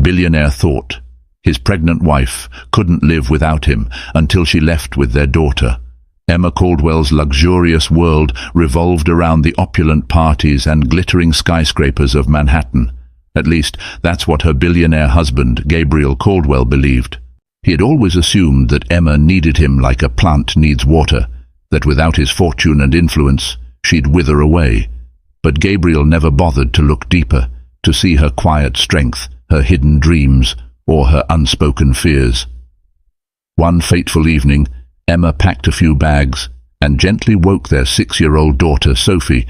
billionaire thought. His pregnant wife couldn't live without him until she left with their daughter. Emma Caldwell's luxurious world revolved around the opulent parties and glittering skyscrapers of Manhattan. At least, that's what her billionaire husband, Gabriel Caldwell, believed. He had always assumed that Emma needed him like a plant needs water, that without his fortune and influence, she'd wither away. But Gabriel never bothered to look deeper, to see her quiet strength, her hidden dreams, or her unspoken fears. One fateful evening, Emma packed a few bags and gently woke their 6-year-old daughter, Sophie.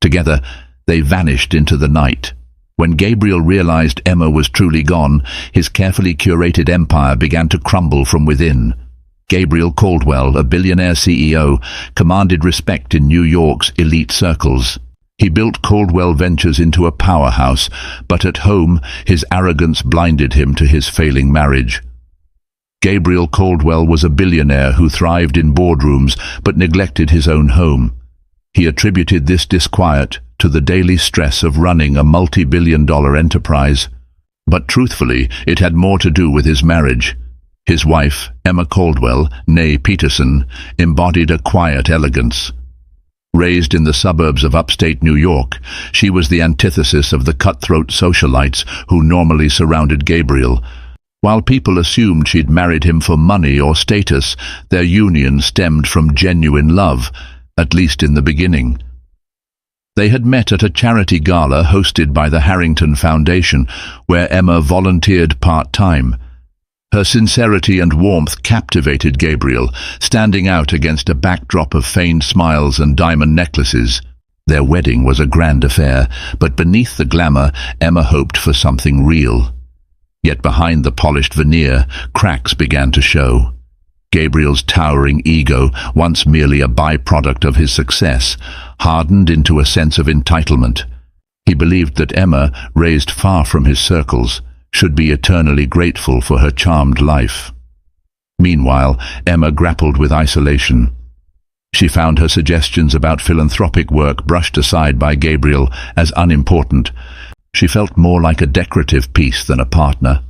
Together, they vanished into the night. When Gabriel realized Emma was truly gone, his carefully curated empire began to crumble from within. Gabriel Caldwell, a billionaire CEO, commanded respect in New York's elite circles. He built Caldwell Ventures into a powerhouse, but at home his arrogance blinded him to his failing marriage. Gabriel Caldwell was a billionaire who thrived in boardrooms but neglected his own home. He attributed this disquiet to the daily stress of running a multi-billion-dollar enterprise. But truthfully, it had more to do with his marriage. His wife, Emma Caldwell, née Peterson, embodied a quiet elegance. Raised in the suburbs of upstate New York, she was the antithesis of the cutthroat socialites who normally surrounded Gabriel. While people assumed she'd married him for money or status, their union stemmed from genuine love, at least in the beginning. They had met at a charity gala hosted by the Harrington Foundation, where Emma volunteered part-time. Her sincerity and warmth captivated Gabriel, standing out against a backdrop of feigned smiles and diamond necklaces. Their wedding was a grand affair, but beneath the glamour, Emma hoped for something real. Yet behind the polished veneer, cracks began to show. Gabriel's towering ego, once merely a byproduct of his success, hardened into a sense of entitlement. He believed that Emma, raised far from his circles, should be eternally grateful for her charmed life. Meanwhile, Emma grappled with isolation. She found her suggestions about philanthropic work brushed aside by Gabriel as unimportant. She felt more like a decorative piece than a partner.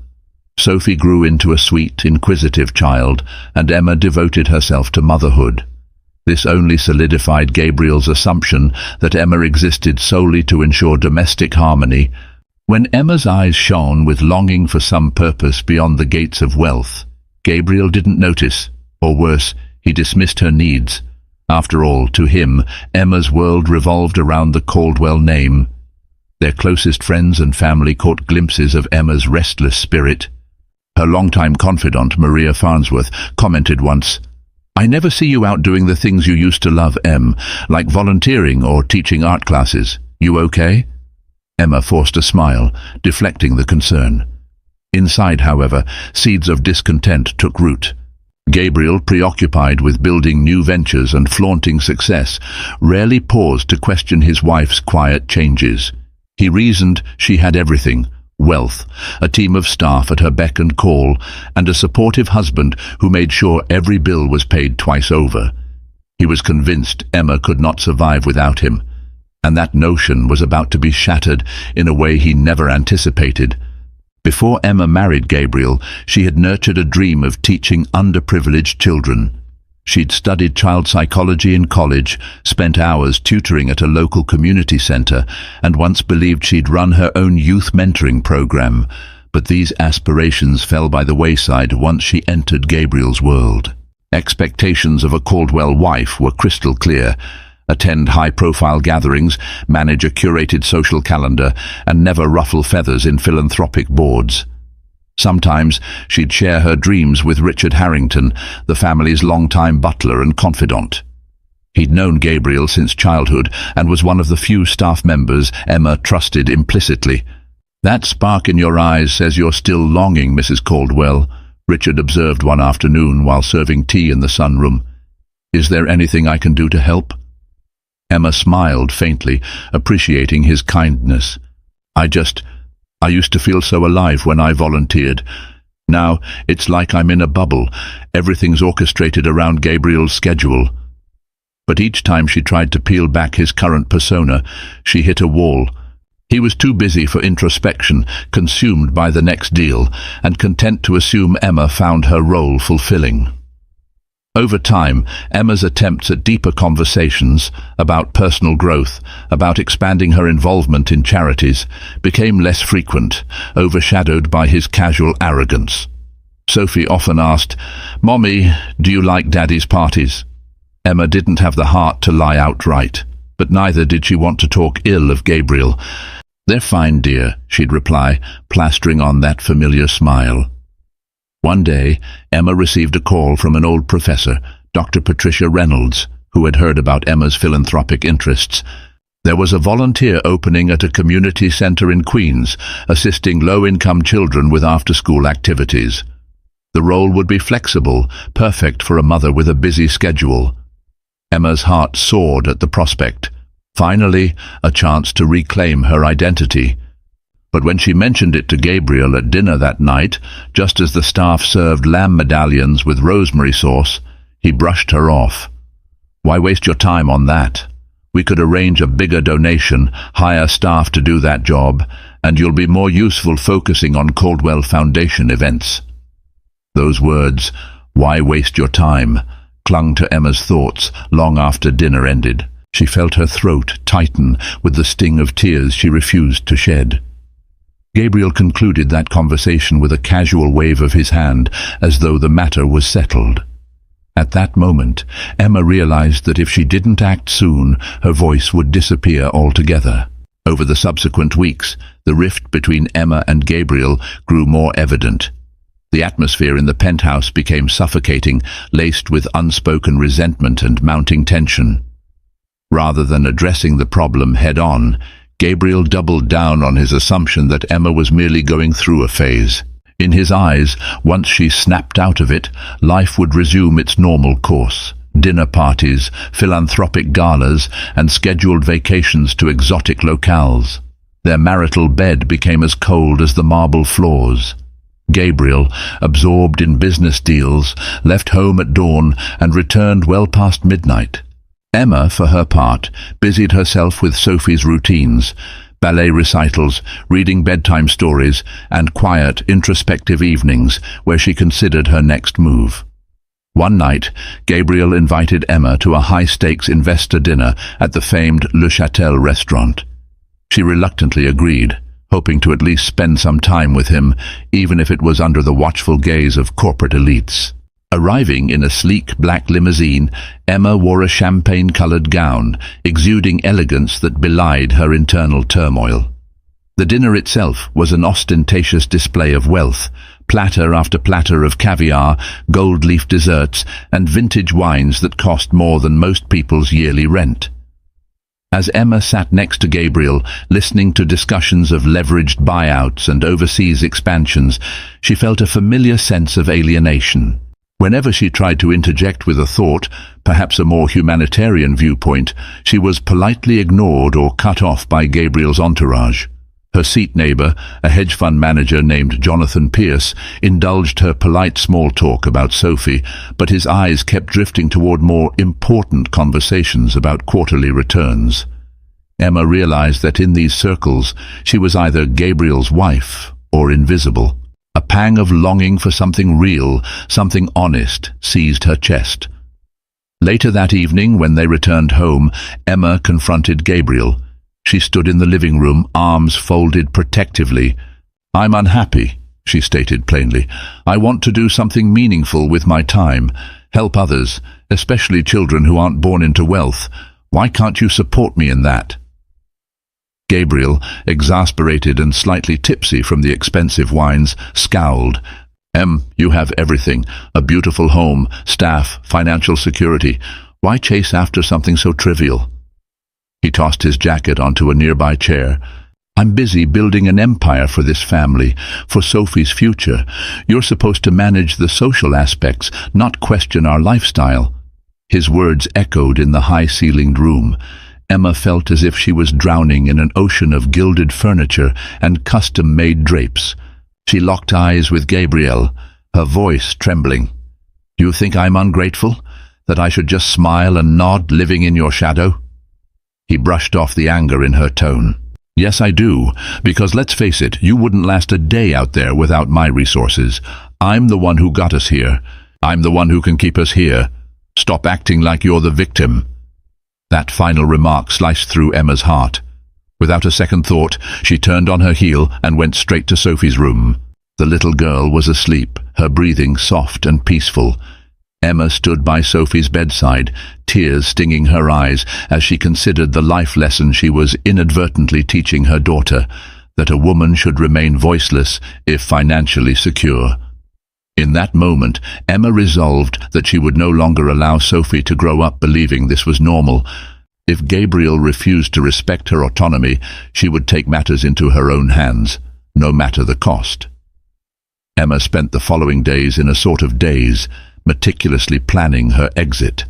Sophie grew into a sweet, inquisitive child, and Emma devoted herself to motherhood. This only solidified Gabriel's assumption that Emma existed solely to ensure domestic harmony. When Emma's eyes shone with longing for some purpose beyond the gates of wealth, Gabriel didn't notice, or worse, he dismissed her needs. After all, to him, Emma's world revolved around the Caldwell name. Their closest friends and family caught glimpses of Emma's restless spirit. Her longtime confidant, Maria Farnsworth, commented once, "I never see you out doing the things you used to love, Em, like volunteering or teaching art classes. You okay?" Emma forced a smile, deflecting the concern. Inside, however, seeds of discontent took root. Gabriel, preoccupied with building new ventures and flaunting success, rarely paused to question his wife's quiet changes. He reasoned she had everything: wealth, a team of staff at her beck and call, and a supportive husband who made sure every bill was paid twice over. He was convinced Emma could not survive without him, and that notion was about to be shattered in a way he never anticipated. Before Emma married Gabriel, she had nurtured a dream of teaching underprivileged children. She'd studied child psychology in college, spent hours tutoring at a local community center, and once believed she'd run her own youth mentoring program. But these aspirations fell by the wayside once she entered Gabriel's world. Expectations of a Caldwell wife were crystal clear: attend high-profile gatherings, manage a curated social calendar, and never ruffle feathers in philanthropic boards. Sometimes she'd share her dreams with Richard Harrington, the family's longtime butler and confidant. He'd known Gabriel since childhood and was one of the few staff members Emma trusted implicitly. "That spark in your eyes says you're still longing, Mrs. Caldwell," Richard observed one afternoon while serving tea in the sunroom. "Is there anything I can do to help?" Emma smiled faintly, appreciating his kindness. I used to feel so alive when I volunteered. Now, it's like I'm in a bubble. Everything's orchestrated around Gabriel's schedule." But each time she tried to peel back his current persona, she hit a wall. He was too busy for introspection, consumed by the next deal, and content to assume Emma found her role fulfilling. Over time, Emma's attempts at deeper conversations about personal growth, about expanding her involvement in charities, became less frequent, overshadowed by his casual arrogance. Sophie often asked, "Mommy, do you like Daddy's parties?" Emma didn't have the heart to lie outright, but neither did she want to talk ill of Gabriel. "They're fine, dear," she'd reply, plastering on that familiar smile. One day, Emma received a call from an old professor, Dr. Patricia Reynolds, who had heard about Emma's philanthropic interests. There was a volunteer opening at a community center in Queens, assisting low-income children with after-school activities. The role would be flexible, perfect for a mother with a busy schedule. Emma's heart soared at the prospect. Finally, a chance to reclaim her identity. But when she mentioned it to Gabriel at dinner that night, just as the staff served lamb medallions with rosemary sauce, he brushed her off. "Why waste your time on that? We could arrange a bigger donation, hire staff to do that job, and you'll be more useful focusing on Caldwell Foundation events." Those words, "Why waste your time?" clung to Emma's thoughts long after dinner ended. She felt her throat tighten with the sting of tears she refused to shed. Gabriel concluded that conversation with a casual wave of his hand, as though the matter was settled. At that moment, Emma realized that if she didn't act soon, her voice would disappear altogether. Over the subsequent weeks, the rift between Emma and Gabriel grew more evident. The atmosphere in the penthouse became suffocating, laced with unspoken resentment and mounting tension. Rather than addressing the problem head-on, Gabriel doubled down on his assumption that Emma was merely going through a phase. In his eyes, once she snapped out of it, life would resume its normal course. Dinner parties, philanthropic galas, and scheduled vacations to exotic locales. Their marital bed became as cold as the marble floors. Gabriel, absorbed in business deals, left home at dawn and returned well past midnight. Emma, for her part, busied herself with Sophie's routines, ballet recitals, reading bedtime stories, and quiet, introspective evenings where she considered her next move. One night, Gabriel invited Emma to a high-stakes investor dinner at the famed Le Châtel restaurant. She reluctantly agreed, hoping to at least spend some time with him, even if it was under the watchful gaze of corporate elites. Arriving in a sleek black limousine, Emma wore a champagne-colored gown, exuding elegance that belied her internal turmoil. The dinner itself was an ostentatious display of wealth, platter after platter of caviar, gold-leaf desserts, and vintage wines that cost more than most people's yearly rent. As Emma sat next to Gabriel, listening to discussions of leveraged buyouts and overseas expansions, she felt a familiar sense of alienation. Whenever she tried to interject with a thought, perhaps a more humanitarian viewpoint, she was politely ignored or cut off by Gabriel's entourage. Her seat neighbor, a hedge fund manager named Jonathan Pierce, indulged her polite small talk about Sophie, but his eyes kept drifting toward more important conversations about quarterly returns. Emma realized that in these circles, she was either Gabriel's wife or invisible. A pang of longing for something real, something honest, seized her chest. Later that evening, when they returned home, Emma confronted Gabriel. She stood in the living room, arms folded protectively. "I'm unhappy," she stated plainly. "I want to do something meaningful with my time, help others, especially children who aren't born into wealth. Why can't you support me in that?" Gabriel, exasperated and slightly tipsy from the expensive wines, scowled. You have everything, a beautiful home, staff, financial security. Why chase after something so trivial?" He tossed his jacket onto a nearby chair. "I'm busy building an empire for this family, for Sophie's future. You're supposed to manage the social aspects, not question our lifestyle." His words echoed in the high-ceilinged room. Emma felt as if she was drowning in an ocean of gilded furniture and custom-made drapes. She locked eyes with Gabriel, her voice trembling. "Do you think I'm ungrateful? That I should just smile and nod, living in your shadow?" He brushed off the anger in her tone. Yes, I do, because let's face it, you wouldn't last a day out there without my resources. I'm the one who got us here. I'm the one who can keep us here. Stop acting like you're the victim." That final remark sliced through Emma's heart. Without a second thought, she turned on her heel and went straight to Sophie's room. The little girl was asleep, her breathing soft and peaceful. Emma stood by Sophie's bedside, tears stinging her eyes as she considered the life lesson she was inadvertently teaching her daughter, that a woman should remain voiceless if financially secure. In that moment, Emma resolved that she would no longer allow Sophie to grow up believing this was normal. If Gabriel refused to respect her autonomy, she would take matters into her own hands, no matter the cost. Emma spent the following days in a sort of daze, meticulously planning her exit.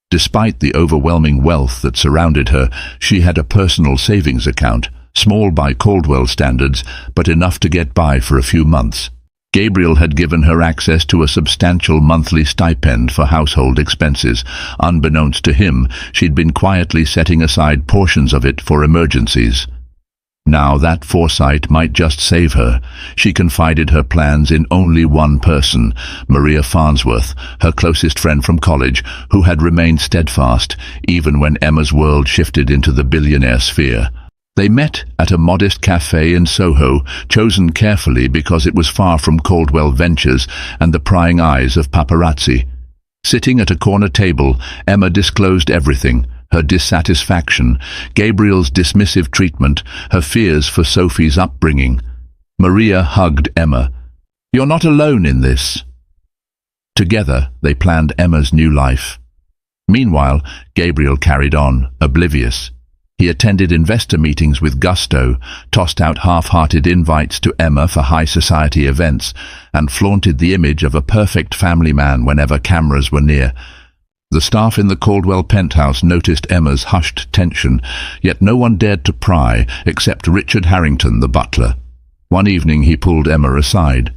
Despite the overwhelming wealth that surrounded her, she had a personal savings account, small by Caldwell standards, but enough to get by for a few months. Gabriel had given her access to a substantial monthly stipend for household expenses. Unbeknownst to him, she'd been quietly setting aside portions of it for emergencies. Now that foresight might just save her. She confided her plans in only one person, Maria Farnsworth, her closest friend from college, who had remained steadfast even when Emma's world shifted into the billionaire sphere. They met at a modest cafe in Soho, chosen carefully because it was far from Caldwell Ventures and the prying eyes of paparazzi. Sitting at a corner table, Emma disclosed everything: her dissatisfaction, Gabriel's dismissive treatment, her fears for Sophie's upbringing. Maria hugged Emma. "You're not alone in this." Together, they planned Emma's new life. Meanwhile, Gabriel carried on, oblivious. He attended investor meetings with gusto, tossed out half-hearted invites to Emma for high society events, and flaunted the image of a perfect family man whenever cameras were near. The staff in the Caldwell penthouse noticed Emma's hushed tension, yet no one dared to pry except Richard Harrington, the butler. One evening he pulled Emma aside.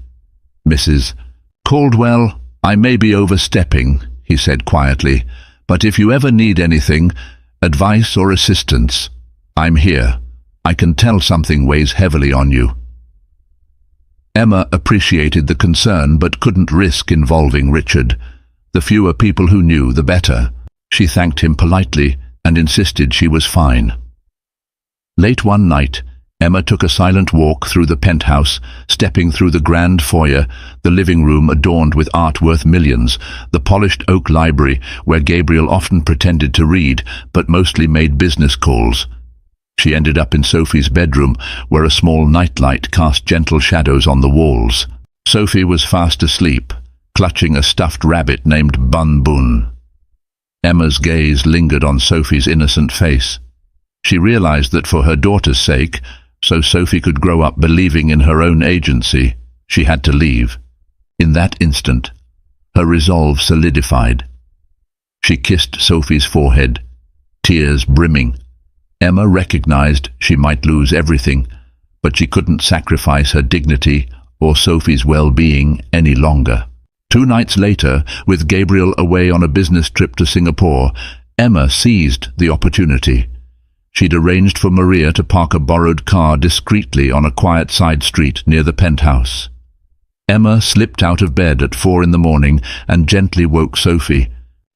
"Mrs. Caldwell, I may be overstepping," he said quietly, "but if you ever need anything, advice or assistance, I'm here. I can tell something weighs heavily on you." Emma appreciated the concern but couldn't risk involving Richard. The fewer people who knew, the better. She thanked him politely and insisted she was fine. Late one night, Emma took a silent walk through the penthouse, stepping through the grand foyer, the living room adorned with art worth millions, the polished oak library where Gabriel often pretended to read but mostly made business calls. She ended up in Sophie's bedroom, where a small nightlight cast gentle shadows on the walls. Sophie was fast asleep, clutching a stuffed rabbit named Bun Bun. Emma's gaze lingered on Sophie's innocent face. She realized that for her daughter's sake, so Sophie could grow up believing in her own agency, she had to leave. In that instant, her resolve solidified. She kissed Sophie's forehead, tears brimming. Emma recognized she might lose everything, but she couldn't sacrifice her dignity or Sophie's well-being any longer. 2 nights later, with Gabriel away on a business trip to Singapore, Emma seized the opportunity. She'd arranged for Maria to park a borrowed car discreetly on a quiet side street near the penthouse. Emma slipped out of bed at 4 in the morning and gently woke Sophie.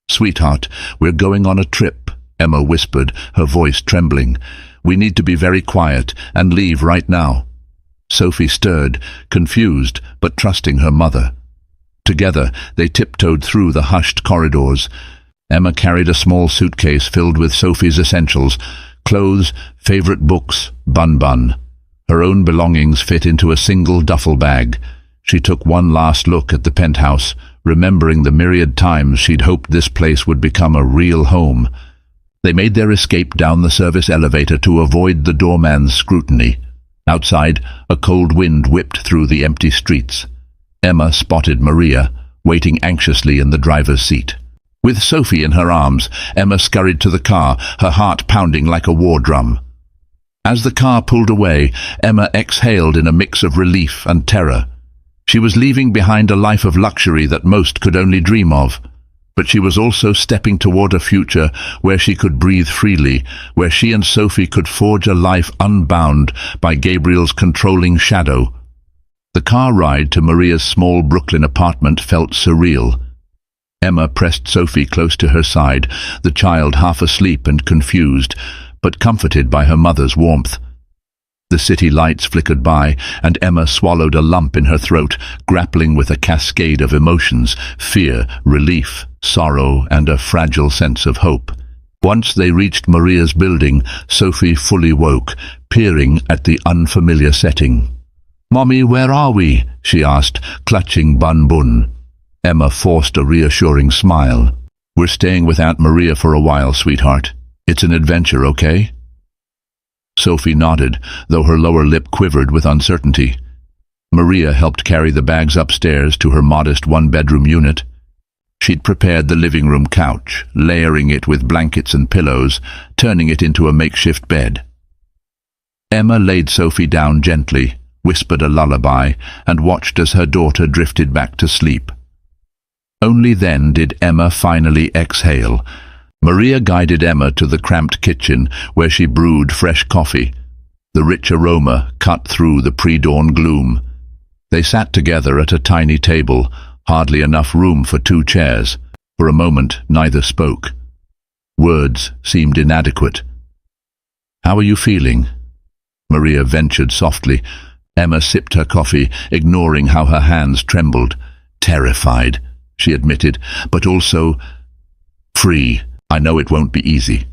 "Sweetheart, we're going on a trip," Emma whispered, her voice trembling. "We need to be very quiet and leave right now." Sophie stirred, confused but trusting her mother. Together, they tiptoed through the hushed corridors. Emma carried a small suitcase filled with Sophie's essentials: clothes, favorite books, Bun. Her own belongings fit into a single duffel bag. She took one last look at the penthouse, remembering the myriad times she'd hoped this place would become a real home. They made their escape down the service elevator to avoid the doorman's scrutiny. Outside, a cold wind whipped through the empty streets. Emma spotted Maria, waiting anxiously in the driver's seat. With Sophie in her arms, Emma scurried to the car, her heart pounding like a war drum. As the car pulled away, Emma exhaled in a mix of relief and terror. She was leaving behind a life of luxury that most could only dream of. But she was also stepping toward a future where she could breathe freely, where she and Sophie could forge a life unbound by Gabriel's controlling shadow. The car ride to Maria's small Brooklyn apartment felt surreal. Emma pressed Sophie close to her side, the child half asleep and confused, but comforted by her mother's warmth. The city lights flickered by, and Emma swallowed a lump in her throat, grappling with a cascade of emotions: fear, relief, sorrow, and a fragile sense of hope. Once they reached Maria's building, Sophie fully woke, peering at the unfamiliar setting. "Mommy, where are we?" she asked, clutching Bun Bun. Emma forced a reassuring smile. "We're staying with Aunt Maria for a while, sweetheart. It's an adventure, okay?" Sophie nodded, though her lower lip quivered with uncertainty. Maria helped carry the bags upstairs to her modest one-bedroom unit. She'd prepared the living room couch, layering it with blankets and pillows, turning it into a makeshift bed. Emma laid Sophie down gently, whispered a lullaby, and watched as her daughter drifted back to sleep. Only then did Emma finally exhale. Maria guided Emma to the cramped kitchen, where she brewed fresh coffee. The rich aroma cut through the pre-dawn gloom. They sat together at a tiny table, hardly enough room for 2 chairs. For a moment, neither spoke. Words seemed inadequate. "How are you feeling?" Maria ventured softly. Emma sipped her coffee, ignoring how her hands trembled. "Terrified," she admitted, "but also free. I know it won't be easy."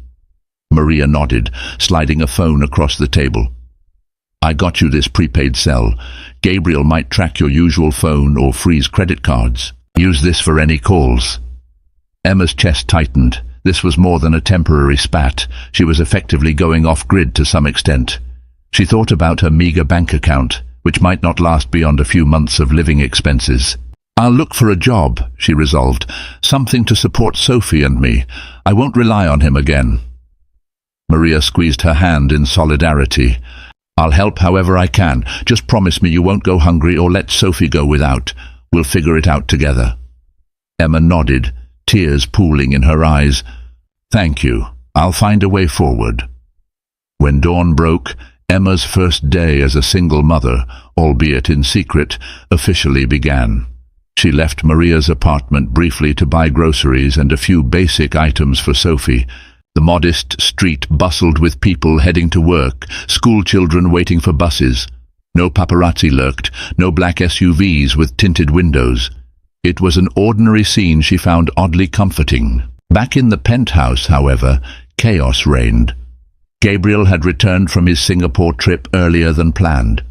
Maria nodded, sliding a phone across the table. "I got you this prepaid cell. Gabriel might track your usual phone or freeze credit cards. Use this for any calls." Emma's chest tightened. This was more than a temporary spat. She was effectively going off-grid to some extent. She thought about her meager bank account, which might not last beyond a few months of living expenses. "I'll look for a job," she resolved. "Something to support Sophie and me. I won't rely on him again." Maria squeezed her hand in solidarity. "I'll help however I can. Just promise me you won't go hungry or let Sophie go without. We'll figure it out together." Emma nodded, tears pooling in her eyes. "Thank you. I'll find a way forward." When dawn broke, Emma's first day as a single mother, albeit in secret, officially began. She left Maria's apartment briefly to buy groceries and a few basic items for Sophie. The modest street bustled with people heading to work, school children waiting for buses. No paparazzi lurked, no black SUVs with tinted windows. It was an ordinary scene she found oddly comforting. Back in the penthouse, however, chaos reigned. Gabriel had returned from his Singapore trip earlier than planned.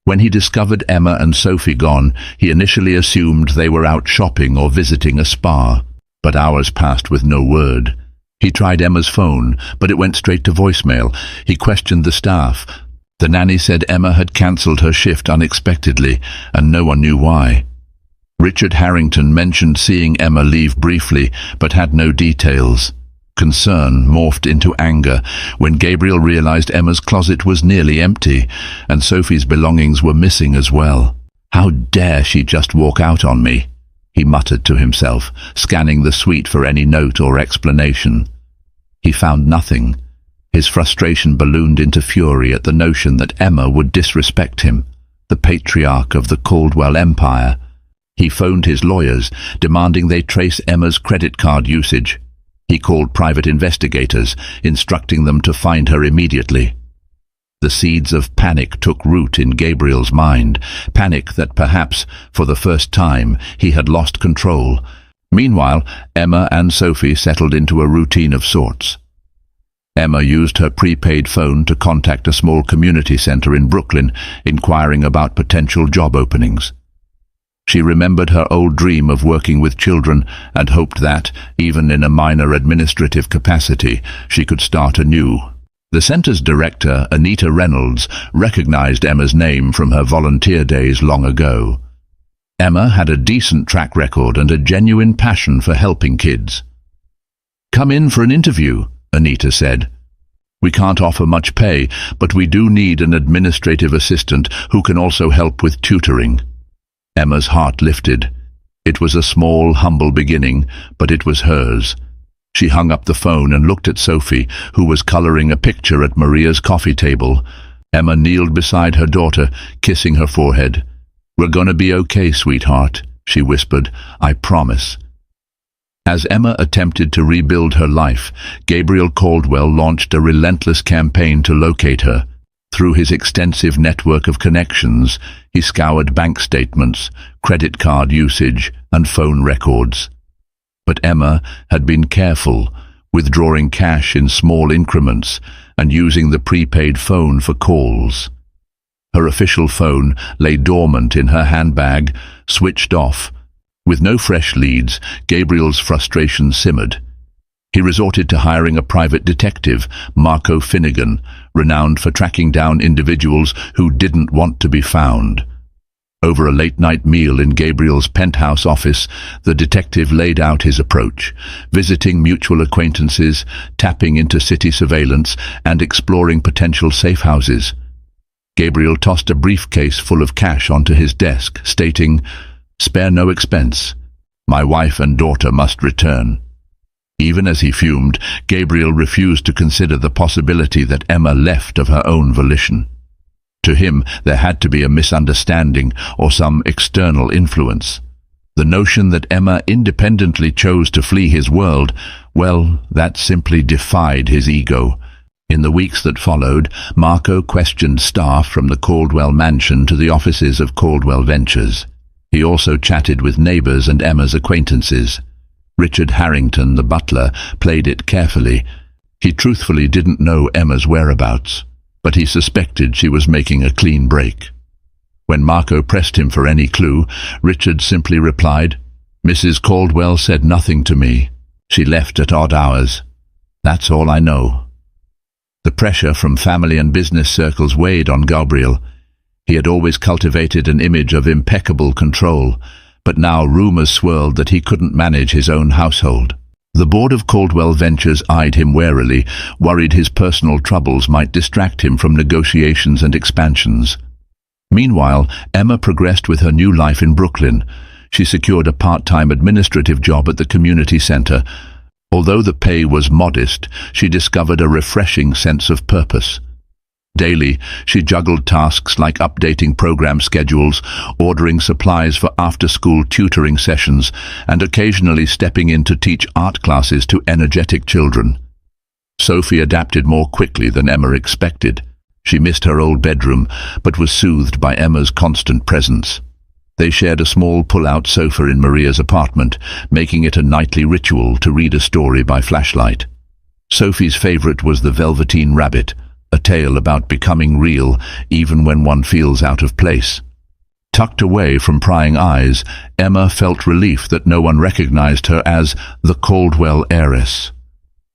When he discovered Emma and Sophie gone, he initially assumed they were out shopping or visiting a spa. But hours passed with no word. He tried Emma's phone, but it went straight to voicemail. He questioned the staff. The nanny said Emma had cancelled her shift unexpectedly, and no one knew why. Richard Harrington mentioned seeing Emma leave briefly, but had no details. Concern morphed into anger when Gabriel realized Emma's closet was nearly empty, and Sophie's belongings were missing as well. "How dare she just walk out on me?" he muttered to himself, scanning the suite for any note or explanation. He found nothing. His frustration ballooned into fury at the notion that Emma would disrespect him, the patriarch of the Caldwell Empire. He phoned his lawyers, demanding they trace Emma's credit card usage. He called private investigators, instructing them to find her immediately. The seeds of panic took root in Gabriel's mind, panic that perhaps, for the first time, he had lost control. Meanwhile, Emma and Sophie settled into a routine of sorts. Emma used her prepaid phone to contact a small community center in Brooklyn, inquiring about potential job openings. She remembered her old dream of working with children and hoped that, even in a minor administrative capacity, she could start anew. The center's director, Anita Reynolds, recognized Emma's name from her volunteer days long ago. Emma had a decent track record and a genuine passion for helping kids. "Come in for an interview," Anita said. "We can't offer much pay, but we do need an administrative assistant who can also help with tutoring." Emma's heart lifted. It was a small, humble beginning, but it was hers. She hung up the phone and looked at Sophie, who was coloring a picture at Maria's coffee table. Emma kneeled beside her daughter, kissing her forehead. "We're gonna be okay, sweetheart," she whispered. "I promise." As Emma attempted to rebuild her life, Gabriel Caldwell launched a relentless campaign to locate her. Through his extensive network of connections, he scoured bank statements, credit card usage, and phone records. But Emma had been careful, withdrawing cash in small increments and using the prepaid phone for calls. Her official phone lay dormant in her handbag, switched off. With no fresh leads, Gabriel's frustration simmered. He resorted to hiring a private detective, Marco Finnegan, renowned for tracking down individuals who didn't want to be found. Over a late-night meal in Gabriel's penthouse office, the detective laid out his approach, visiting mutual acquaintances, tapping into city surveillance, and exploring potential safe houses. Gabriel tossed a briefcase full of cash onto his desk, stating, "Spare no expense. My wife and daughter must return." Even as he fumed, Gabriel refused to consider the possibility that Emma left of her own volition. To him, there had to be a misunderstanding or some external influence. The notion that Emma independently chose to flee his world, well, that simply defied his ego. In the weeks that followed, Marco questioned staff from the Caldwell mansion to the offices of Caldwell Ventures. He also chatted with neighbors and Emma's acquaintances. Richard Harrington, the butler, played it carefully. He truthfully didn't know Emma's whereabouts, but he suspected she was making a clean break. When Marco pressed him for any clue, Richard simply replied, "Mrs. Caldwell said nothing to me. She left at odd hours. That's all I know." The pressure from family and business circles weighed on Gabriel. He had always cultivated an image of impeccable control, but now rumors swirled that he couldn't manage his own household. The board of Caldwell Ventures eyed him warily, worried his personal troubles might distract him from negotiations and expansions. Meanwhile, Emma progressed with her new life in Brooklyn. She secured a part-time administrative job at the community center. Although the pay was modest, she discovered a refreshing sense of purpose. Daily, she juggled tasks like updating program schedules, ordering supplies for after-school tutoring sessions, and occasionally stepping in to teach art classes to energetic children. Sophie adapted more quickly than Emma expected. She missed her old bedroom, but was soothed by Emma's constant presence. They shared a small pull-out sofa in Maria's apartment, making it a nightly ritual to read a story by flashlight. Sophie's favorite was The Velveteen Rabbit, a tale about becoming real even when one feels out of place. Tucked away from prying eyes, Emma felt relief that no one recognized her as the Caldwell heiress.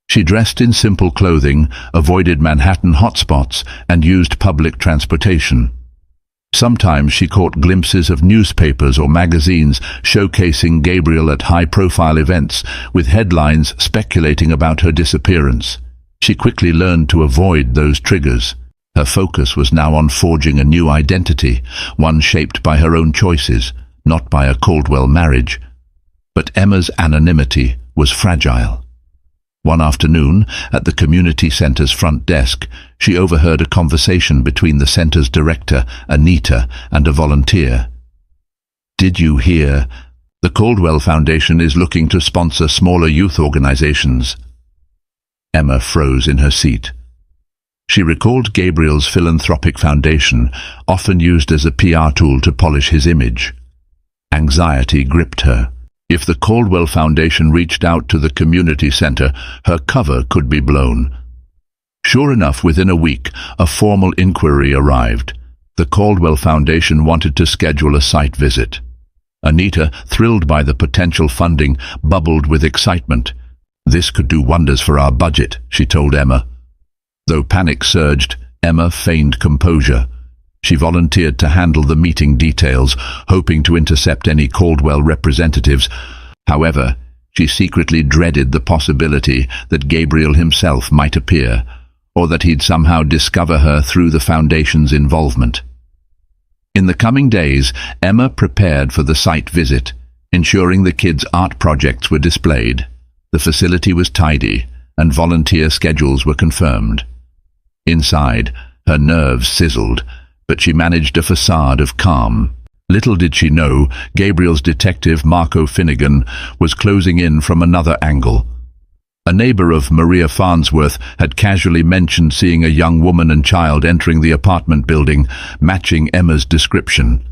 She dressed in simple clothing, avoided Manhattan hotspots, and used public transportation. Sometimes she caught glimpses of newspapers or magazines showcasing Gabriel at high-profile events, with headlines speculating about her disappearance. She quickly learned to avoid those triggers. Her focus was now on forging a new identity, one shaped by her own choices, not by a Caldwell marriage. But Emma's anonymity was fragile. One afternoon, at the community center's front desk, she overheard a conversation between the center's director, Anita, and a volunteer. "Did you hear? The Caldwell Foundation is looking to sponsor smaller youth organizations." Emma froze in her seat. She recalled Gabriel's philanthropic foundation, often used as a PR tool to polish his image. Anxiety gripped her. If the Caldwell Foundation reached out to the community center, her cover could be blown. Sure enough, within a week, a formal inquiry arrived. The Caldwell Foundation wanted to schedule a site visit. Anita, thrilled by the potential funding, bubbled with excitement. "This could do wonders for our budget," she told Emma. Though panic surged, Emma feigned composure. She volunteered to handle the meeting details, hoping to intercept any Caldwell representatives. However, she secretly dreaded the possibility that Gabriel himself might appear, or that he'd somehow discover her through the Foundation's involvement. In the coming days, Emma prepared for the site visit, ensuring the kids' art projects were displayed. The facility was tidy, and volunteer schedules were confirmed. Inside, her nerves sizzled, but she managed a facade of calm. Little did she know, Gabriel's detective, Marco Finnegan, was closing in from another angle. A neighbor of Maria Farnsworth had casually mentioned seeing a young woman and child entering the apartment building, matching Emma's description.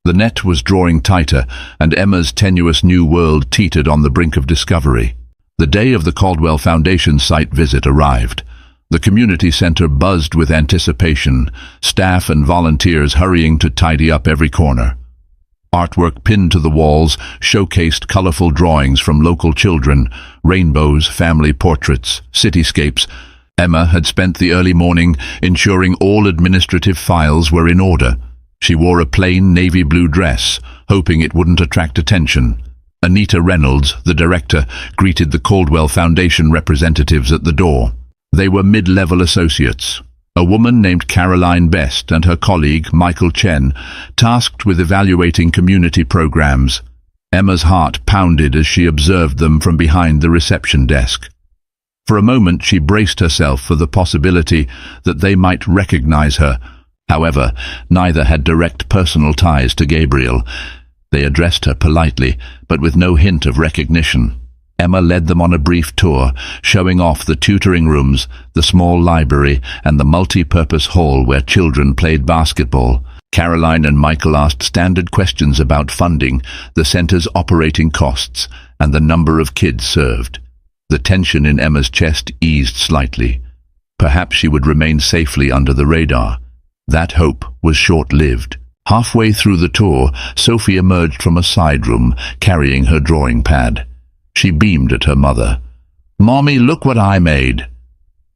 The net was drawing tighter, and Emma's tenuous new world teetered on the brink of discovery. The day of the Caldwell Foundation site visit arrived. The community center buzzed with anticipation, staff and volunteers hurrying to tidy up every corner. Artwork pinned to the walls showcased colorful drawings from local children, rainbows, family portraits, cityscapes. Emma had spent the early morning ensuring all administrative files were in order. She wore a plain navy blue dress, hoping it wouldn't attract attention. Anita Reynolds, the director, greeted the Caldwell Foundation representatives at the door. They were mid-level associates. A woman named Caroline Best and her colleague, Michael Chen, tasked with evaluating community programs. Emma's heart pounded as she observed them from behind the reception desk. For a moment she braced herself for the possibility that they might recognize her. However, neither had direct personal ties to Gabriel. They addressed her politely, but with no hint of recognition. Emma led them on a brief tour, showing off the tutoring rooms, the small library, and the multi-purpose hall where children played basketball. Caroline and Michael asked standard questions about funding, the center's operating costs, and the number of kids served. The tension in Emma's chest eased slightly. Perhaps she would remain safely under the radar. That hope was short-lived. Halfway through the tour, Sophie emerged from a side room, carrying her drawing pad. She beamed at her mother. "Mommy, look what I made."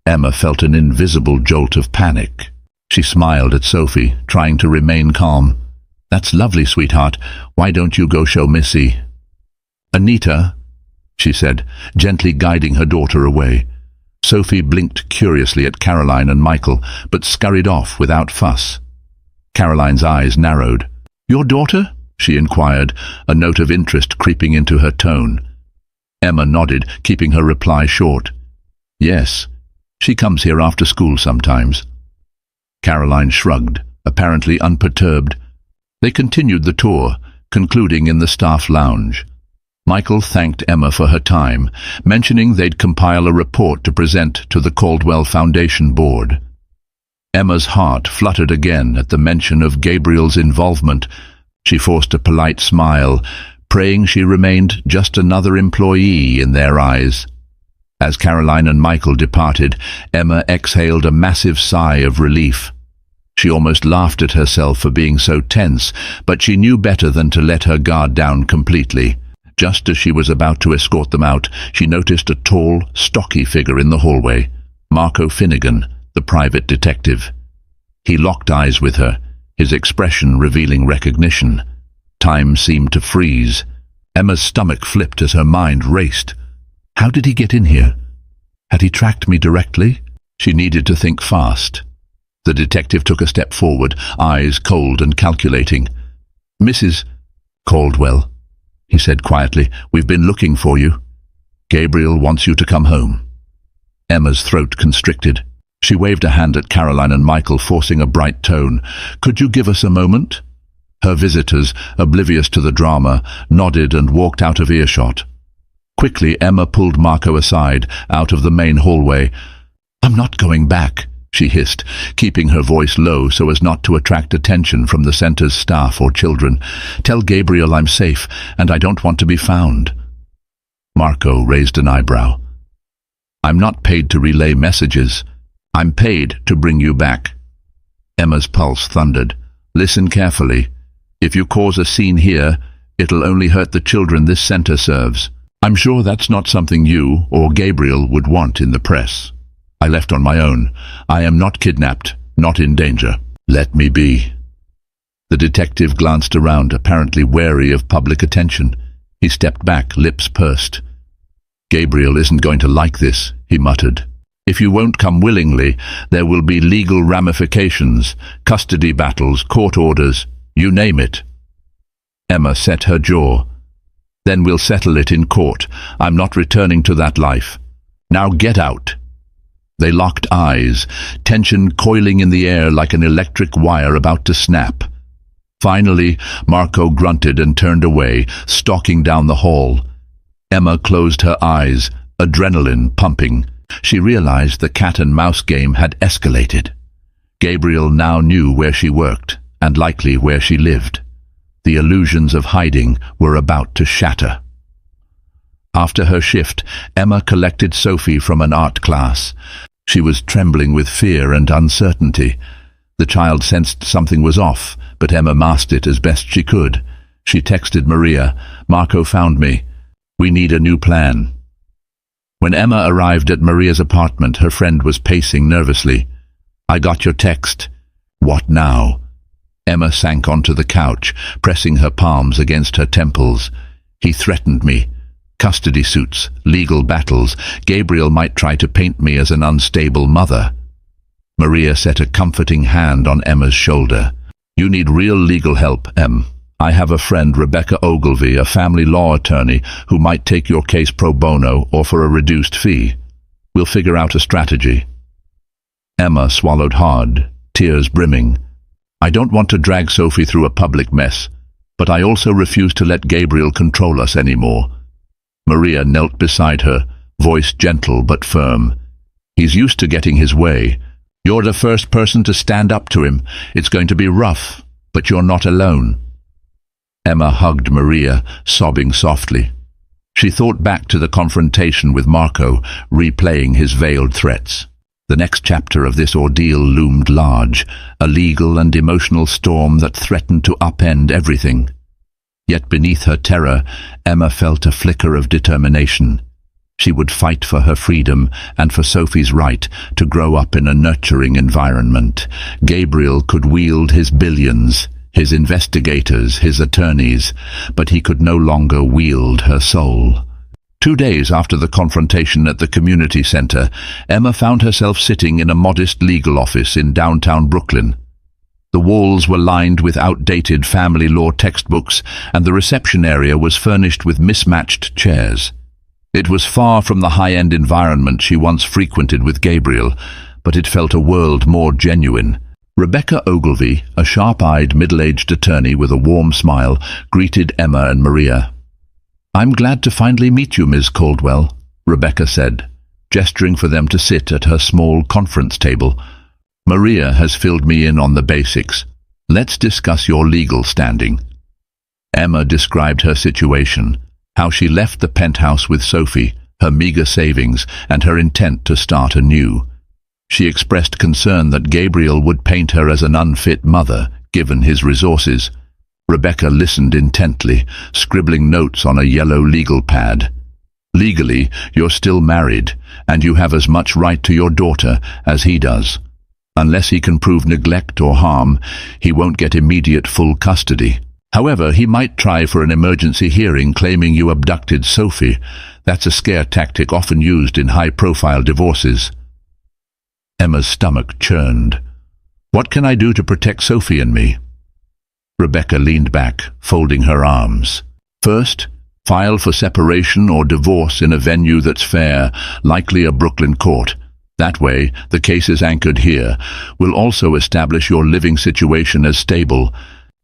Emma felt an invisible jolt of panic. She smiled at Sophie, trying to remain calm. "That's lovely, sweetheart. Why don't you go show Missy?" "Anita," she said, gently guiding her daughter away. Sophie blinked curiously at Caroline and Michael, but scurried off without fuss. Caroline's eyes narrowed. "Your daughter?" she inquired, a note of interest creeping into her tone. Emma nodded, keeping her reply short. "Yes, she comes here after school sometimes." Caroline shrugged, apparently unperturbed. They continued the tour, concluding in the staff lounge. Michael thanked Emma for her time, mentioning they'd compile a report to present to the Caldwell Foundation board. Emma's heart fluttered again at the mention of Gabriel's involvement. She forced a polite smile, praying she remained just another employee in their eyes. As Caroline and Michael departed, Emma exhaled a massive sigh of relief. She almost laughed at herself for being so tense, but she knew better than to let her guard down completely. Just as she was about to escort them out, she noticed a tall, stocky figure in the hallway, Marco Finnegan, the private detective. He locked eyes with her, his expression revealing recognition. Time seemed to freeze. Emma's stomach flipped as her mind raced. How did he get in here? Had he tracked me directly? She needed to think fast. The detective took a step forward, eyes cold and calculating. "Mrs. Caldwell," he said quietly, "we've been looking for you. Gabriel wants you to come home." Emma's throat constricted. She waved a hand at Caroline and Michael, forcing a bright tone. "Could you give us a moment?" Her visitors, oblivious to the drama, nodded and walked out of earshot. Quickly, Emma pulled Marco aside, out of the main hallway. "I'm not going back," she hissed, keeping her voice low so as not to attract attention from the center's staff or children. "Tell Gabriel I'm safe, and I don't want to be found." Marco raised an eyebrow. "I'm not paid to relay messages. I'm paid to bring you back." Emma's pulse thundered. "Listen carefully. If you cause a scene here, it'll only hurt the children this center serves. I'm sure that's not something you or Gabriel would want in the press. I left on my own. I am not kidnapped, not in danger. Let me be." The detective glanced around, apparently wary of public attention. He stepped back, lips pursed. "Gabriel isn't going to like this," he muttered. "If you won't come willingly, there will be legal ramifications, custody battles, court orders, you name it." Emma set her jaw. Then we'll settle it in court. I'm not returning to that life. Now get out." They locked eyes, tension coiling in the air like an electric wire about to snap. Finally, Marco grunted and turned away, stalking down the hall. Emma closed her eyes, adrenaline pumping. She realized the cat-and-mouse game had escalated. Gabriel now knew where she worked, and likely where she lived. The illusions of hiding were about to shatter. After her shift, Emma collected Sophie from an art class. She was trembling with fear and uncertainty. The child sensed something was off, but Emma masked it as best she could. She texted Maria, "Marco found me. We need a new plan." When Emma arrived at Maria's apartment, her friend was pacing nervously. "I got your text." "What now?" Emma sank onto the couch, pressing her palms against her temples. "He threatened me. Custody suits, legal battles. Gabriel might try to paint me as an unstable mother." Maria set a comforting hand on Emma's shoulder. "You need real legal help, Em. I have a friend, Rebecca Ogilvy, a family law attorney, who might take your case pro bono or for a reduced fee. We'll figure out a strategy." Emma swallowed hard, tears brimming. "I don't want to drag Sophie through a public mess, but I also refuse to let Gabriel control us anymore." Maria knelt beside her, voice gentle but firm. "He's used to getting his way. You're the first person to stand up to him. It's going to be rough, but you're not alone." Emma hugged Maria, sobbing softly. She thought back to the confrontation with Marco, replaying his veiled threats. The next chapter of this ordeal loomed large, a legal and emotional storm that threatened to upend everything. Yet beneath her terror, Emma felt a flicker of determination. She would fight for her freedom and for Sophie's right to grow up in a nurturing environment. Gabriel could wield his billions, his investigators, his attorneys, but he could no longer wield her soul. 2 days after the confrontation at the community center, Emma found herself sitting in a modest legal office in downtown Brooklyn. The walls were lined with outdated family law textbooks, and the reception area was furnished with mismatched chairs. It was far from the high-end environment she once frequented with Gabriel, but it felt a world more genuine. Rebecca Ogilvy, a sharp-eyed, middle-aged attorney with a warm smile, greeted Emma and Maria. "I'm glad to finally meet you, Ms. Caldwell," Rebecca said, gesturing for them to sit at her small conference table. "Maria has filled me in on the basics. Let's discuss your legal standing." Emma described her situation, how she left the penthouse with Sophie, her meager savings, and her intent to start anew. She expressed concern that Gabriel would paint her as an unfit mother, given his resources. Rebecca listened intently, scribbling notes on a yellow legal pad. "Legally, you're still married, and you have as much right to your daughter as he does. Unless he can prove neglect or harm, he won't get immediate full custody. However, he might try for an emergency hearing claiming you abducted Sophie. That's a scare tactic often used in high-profile divorces." Emma's stomach churned. "What can I do to protect Sophie and me?" Rebecca leaned back, folding her arms. "First, file for separation or divorce in a venue that's fair, likely a Brooklyn court. That way, the case is anchored here. We'll also establish your living situation as stable.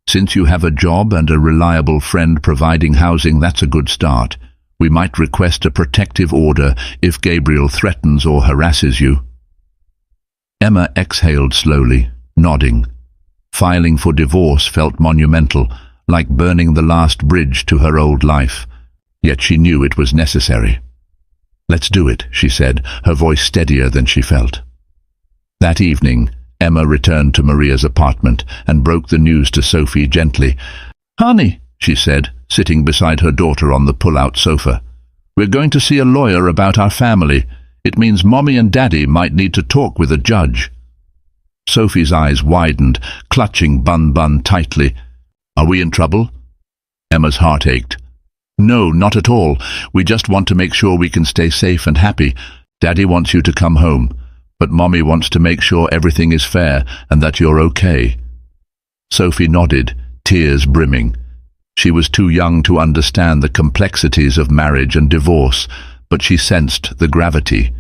Since you have a job and a reliable friend providing housing, that's a good start. We might request a protective order if Gabriel threatens or harasses you." Emma exhaled slowly, nodding. Filing for divorce felt monumental, like burning the last bridge to her old life. Yet she knew it was necessary. "Let's do it," she said, her voice steadier than she felt. That evening, Emma returned to Maria's apartment and broke the news to Sophie gently. "Honey," she said, sitting beside her daughter on the pull-out sofa, "we're going to see a lawyer about our family. It means Mommy and Daddy might need to talk with a judge." Sophie's eyes widened, clutching Bun tightly. "Are we in trouble?" Emma's heart ached. "No, not at all. We just want to make sure we can stay safe and happy. Daddy wants you to come home, but Mommy wants to make sure everything is fair and that you're okay." Sophie nodded, tears brimming. She was too young to understand the complexities of marriage and divorce, but she sensed the gravity.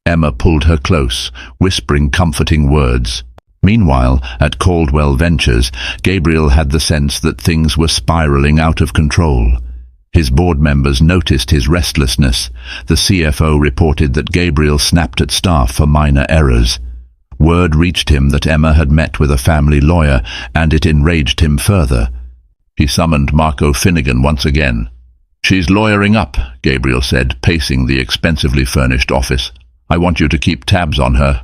Emma pulled her close, whispering comforting words. Meanwhile, at Caldwell Ventures, Gabriel had the sense that things were spiraling out of control. His board members noticed his restlessness. The CFO reported that Gabriel snapped at staff for minor errors. Word reached him that Emma had met with a family lawyer, and it enraged him further. He summoned Marco Finnegan once again. "She's lawyering up," Gabriel said, pacing the expensively furnished office. "I want you to keep tabs on her.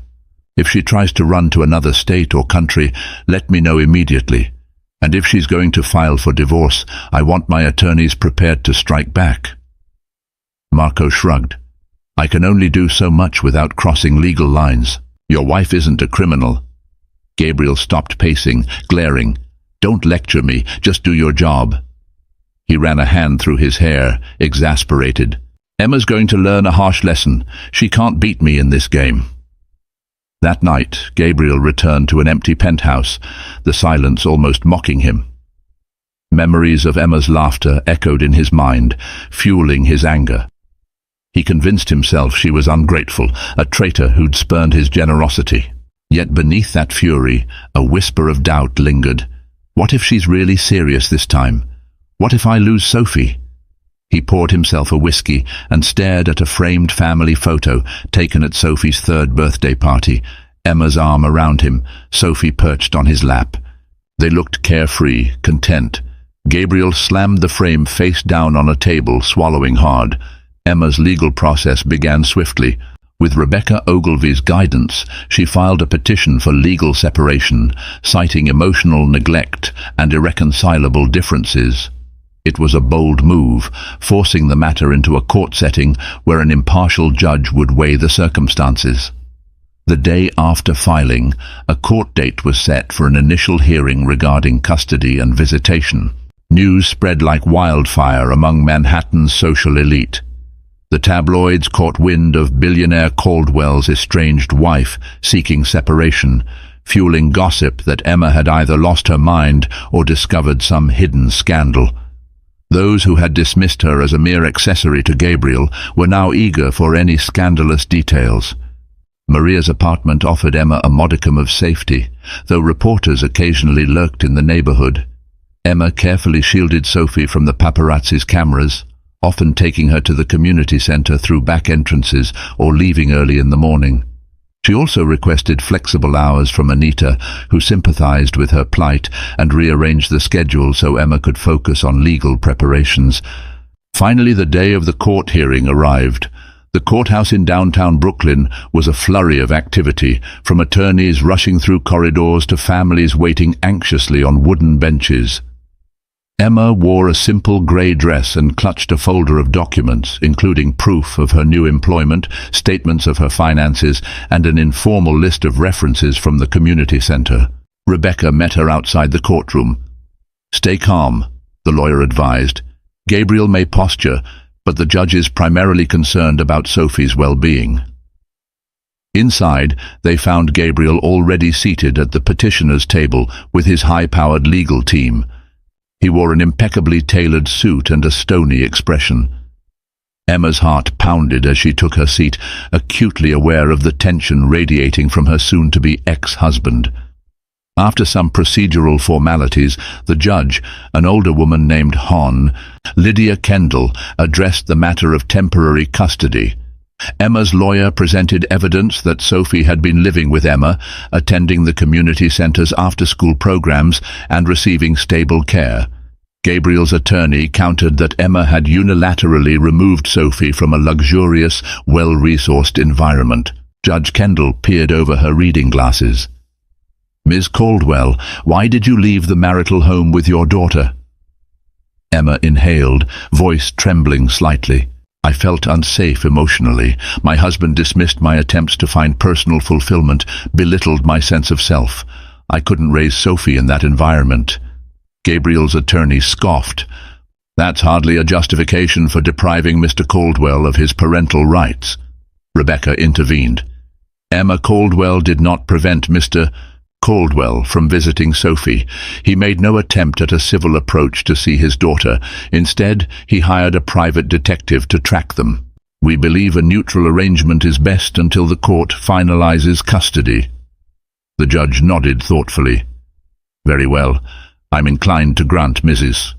If she tries to run to another state or country, let me know immediately. And if she's going to file for divorce, I want my attorneys prepared to strike back." Marco shrugged. "I can only do so much without crossing legal lines. Your wife isn't a criminal." Gabriel stopped pacing, glaring. "Don't lecture me, just do your job." He ran a hand through his hair, exasperated. "Emma's going to learn a harsh lesson. She can't beat me in this game." That night, Gabriel returned to an empty penthouse, the silence almost mocking him. Memories of Emma's laughter echoed in his mind, fueling his anger. He convinced himself she was ungrateful, a traitor who'd spurned his generosity. Yet beneath that fury, a whisper of doubt lingered. What if she's really serious this time? What if I lose Sophie? He poured himself a whiskey and stared at a framed family photo taken at Sophie's 3rd birthday party, Emma's arm around him, Sophie perched on his lap. They looked carefree, content. Gabriel slammed the frame face down on a table, swallowing hard. Emma's legal process began swiftly. With Rebecca Ogilvy's guidance, she filed a petition for legal separation, citing emotional neglect and irreconcilable differences. It was a bold move, forcing the matter into a court setting where an impartial judge would weigh the circumstances. The day after filing, a court date was set for an initial hearing regarding custody and visitation. News spread like wildfire among Manhattan's social elite. The tabloids caught wind of billionaire Caldwell's estranged wife seeking separation, fueling gossip that Emma had either lost her mind or discovered some hidden scandal. Those who had dismissed her as a mere accessory to Gabriel were now eager for any scandalous details. Maria's apartment offered Emma a modicum of safety, though reporters occasionally lurked in the neighborhood. Emma carefully shielded Sophie from the paparazzi's cameras, often taking her to the community center through back entrances or leaving early in the morning. She also requested flexible hours from Anita, who sympathized with her plight and rearranged the schedule so Emma could focus on legal preparations. Finally, the day of the court hearing arrived. The courthouse in downtown Brooklyn was a flurry of activity, from attorneys rushing through corridors to families waiting anxiously on wooden benches. Emma wore a simple grey dress and clutched a folder of documents, including proof of her new employment, statements of her finances, and an informal list of references from the community center. Rebecca met her outside the courtroom. "Stay calm," the lawyer advised. "Gabriel may posture, but the judge is primarily concerned about Sophie's well-being." Inside, they found Gabriel already seated at the petitioner's table with his high-powered legal team. He wore an impeccably tailored suit and a stony expression. Emma's heart pounded as she took her seat, acutely aware of the tension radiating from her soon-to-be ex-husband. After some procedural formalities, the judge, an older woman named Hon, Lydia Kendall, addressed the matter of temporary custody. Emma's lawyer presented evidence that Sophie had been living with Emma, attending the community center's after-school programs and receiving stable care. Gabriel's attorney countered that Emma had unilaterally removed Sophie from a luxurious, well-resourced environment. Judge Kendall peered over her reading glasses. "Ms. Caldwell, why did you leave the marital home with your daughter?" Emma inhaled, voice trembling slightly. "I felt unsafe emotionally. My husband dismissed my attempts to find personal fulfillment, belittled my sense of self. I couldn't raise Sophie in that environment." Gabriel's attorney scoffed. "That's hardly a justification for depriving Mr. Caldwell of his parental rights." Rebecca intervened. "Emma Caldwell did not prevent Mr. Caldwell from visiting Sophie. He made no attempt at a civil approach to see his daughter. Instead, he hired a private detective to track them. We believe a neutral arrangement is best until the court finalizes custody. The judge nodded thoughtfully. Very well. I'm inclined to grant Mrs.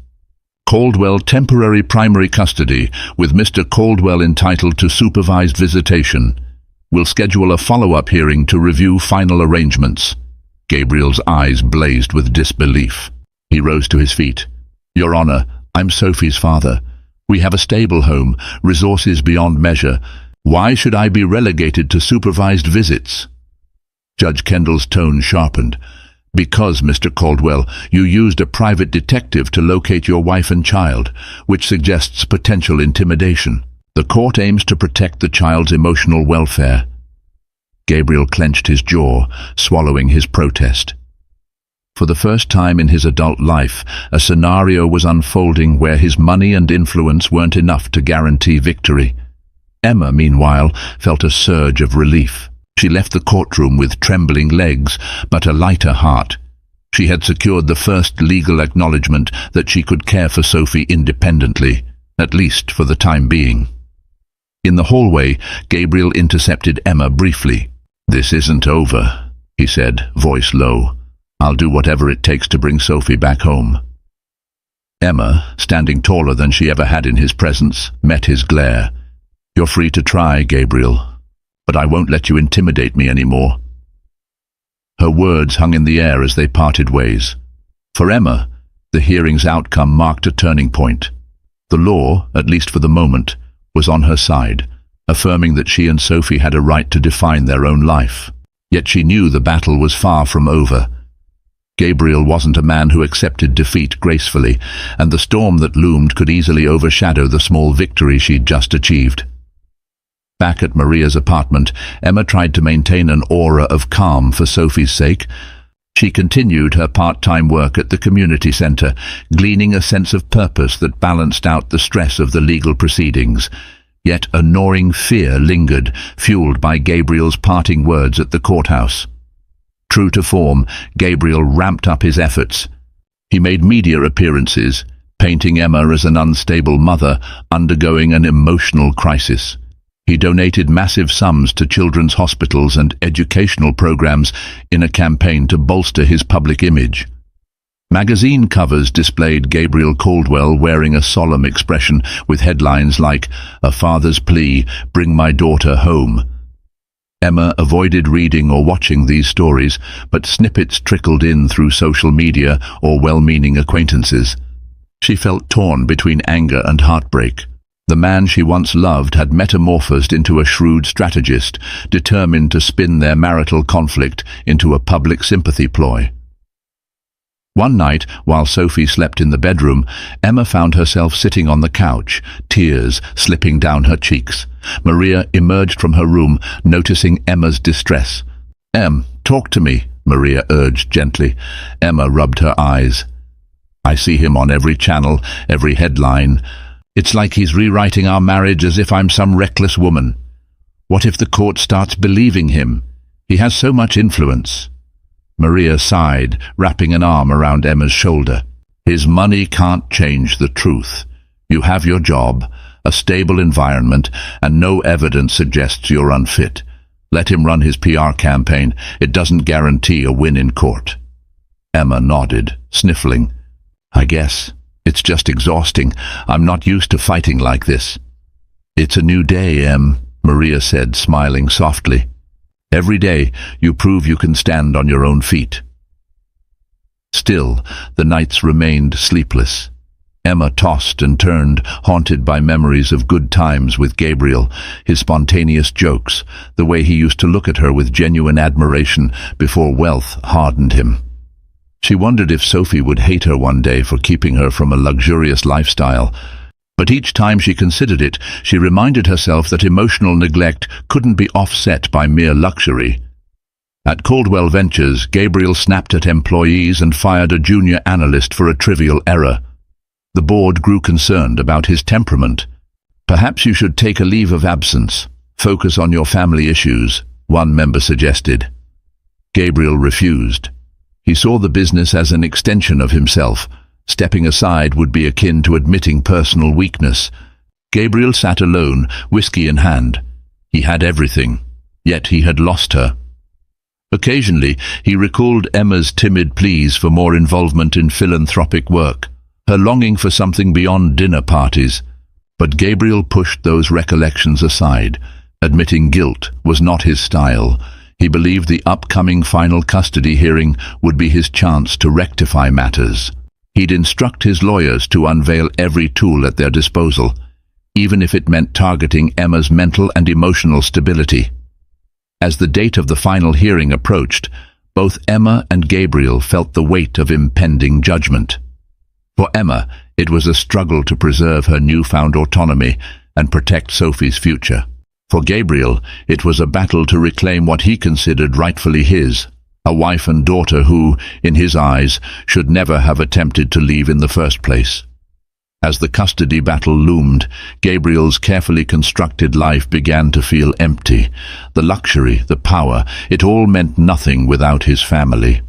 Caldwell temporary primary custody, with Mr. Caldwell entitled to supervised visitation. We'll schedule a follow-up hearing to review final arrangements. Gabriel's eyes blazed with disbelief. He rose to his feet. Your Honor, I'm Sophie's father. We have a stable home, resources beyond measure. Why should I be relegated to supervised visits? Judge Kendall's tone sharpened. Because, Mr. Caldwell, you used a private detective to locate your wife and child, which suggests potential intimidation. The court aims to protect the child's emotional welfare. Gabriel clenched his jaw, swallowing his protest. For the first time in his adult life, a scenario was unfolding where his money and influence weren't enough to guarantee victory. Emma, meanwhile, felt a surge of relief. She left the courtroom with trembling legs, but a lighter heart. She had secured the first legal acknowledgement that she could care for Sophie independently, at least for the time being. In the hallway, Gabriel intercepted Emma briefly. This isn't over, he said, voice low. I'll do whatever it takes to bring Sophie back home. Emma, standing taller than she ever had in his presence, met his glare. You're free to try, Gabriel, but I won't let you intimidate me anymore. Her words hung in the air as they parted ways. For Emma, the hearing's outcome marked a turning point. The law, at least for the moment, was on her side, affirming that she and Sophie had a right to define their own life. Yet she knew the battle was far from over. Gabriel wasn't a man who accepted defeat gracefully, and the storm that loomed could easily overshadow the small victory she'd just achieved. Back at Maria's apartment, Emma tried to maintain an aura of calm for Sophie's sake. She continued her part-time work at the community center, gleaning a sense of purpose that balanced out the stress of the legal proceedings. Yet a gnawing fear lingered, fueled by Gabriel's parting words at the courthouse. True to form, Gabriel ramped up his efforts. He made media appearances, painting Emma as an unstable mother undergoing an emotional crisis. He donated massive sums to children's hospitals and educational programs in a campaign to bolster his public image. Magazine covers displayed Gabriel Caldwell wearing a solemn expression with headlines like, "A Father's Plea, Bring My Daughter Home." Emma avoided reading or watching these stories, but snippets trickled in through social media or well-meaning acquaintances. She felt torn between anger and heartbreak. The man she once loved had metamorphosed into a shrewd strategist, determined to spin their marital conflict into a public sympathy ploy. One night, while Sophie slept in the bedroom, Emma found herself sitting on the couch, tears slipping down her cheeks. Maria emerged from her room, noticing Emma's distress. Talk to me," Maria urged gently. Emma rubbed her eyes. "I see him on every channel, every headline. It's like he's rewriting our marriage as if I'm some reckless woman. What if the court starts believing him? He has so much influence." Maria sighed, wrapping an arm around Emma's shoulder. "His money can't change the truth. You have your job, a stable environment, and no evidence suggests you're unfit. Let him run his PR campaign. It doesn't guarantee a win in court." Emma nodded, sniffling. "I guess. It's just exhausting. I'm not used to fighting like this." "It's a new day, Em," Maria said, smiling softly. "Every day you prove you can stand on your own feet." Still, the nights remained sleepless. Emma tossed and turned, haunted by memories of good times with Gabriel, his spontaneous jokes, the way he used to look at her with genuine admiration before wealth hardened him. She wondered if Sophie would hate her one day for keeping her from a luxurious lifestyle. But each time she considered it, she reminded herself that emotional neglect couldn't be offset by mere luxury. At Caldwell Ventures, Gabriel snapped at employees and fired a junior analyst for a trivial error. The board grew concerned about his temperament. "Perhaps you should take a leave of absence. Focus on your family issues," one member suggested. Gabriel refused. He saw the business as an extension of himself. Stepping aside would be akin to admitting personal weakness. Gabriel sat alone, whiskey in hand. He had everything, yet he had lost her. Occasionally, he recalled Emma's timid pleas for more involvement in philanthropic work, her longing for something beyond dinner parties. But Gabriel pushed those recollections aside. Admitting guilt was not his style. He believed the upcoming final custody hearing would be his chance to rectify matters. He'd instruct his lawyers to unveil every tool at their disposal, even if it meant targeting Emma's mental and emotional stability. As the date of the final hearing approached, both Emma and Gabriel felt the weight of impending judgment. For Emma, it was a struggle to preserve her newfound autonomy and protect Sophie's future. For Gabriel, it was a battle to reclaim what he considered rightfully his, a wife and daughter who, in his eyes, should never have attempted to leave in the first place. As the custody battle loomed, Gabriel's carefully constructed life began to feel empty. The luxury, the power, it all meant nothing without his family.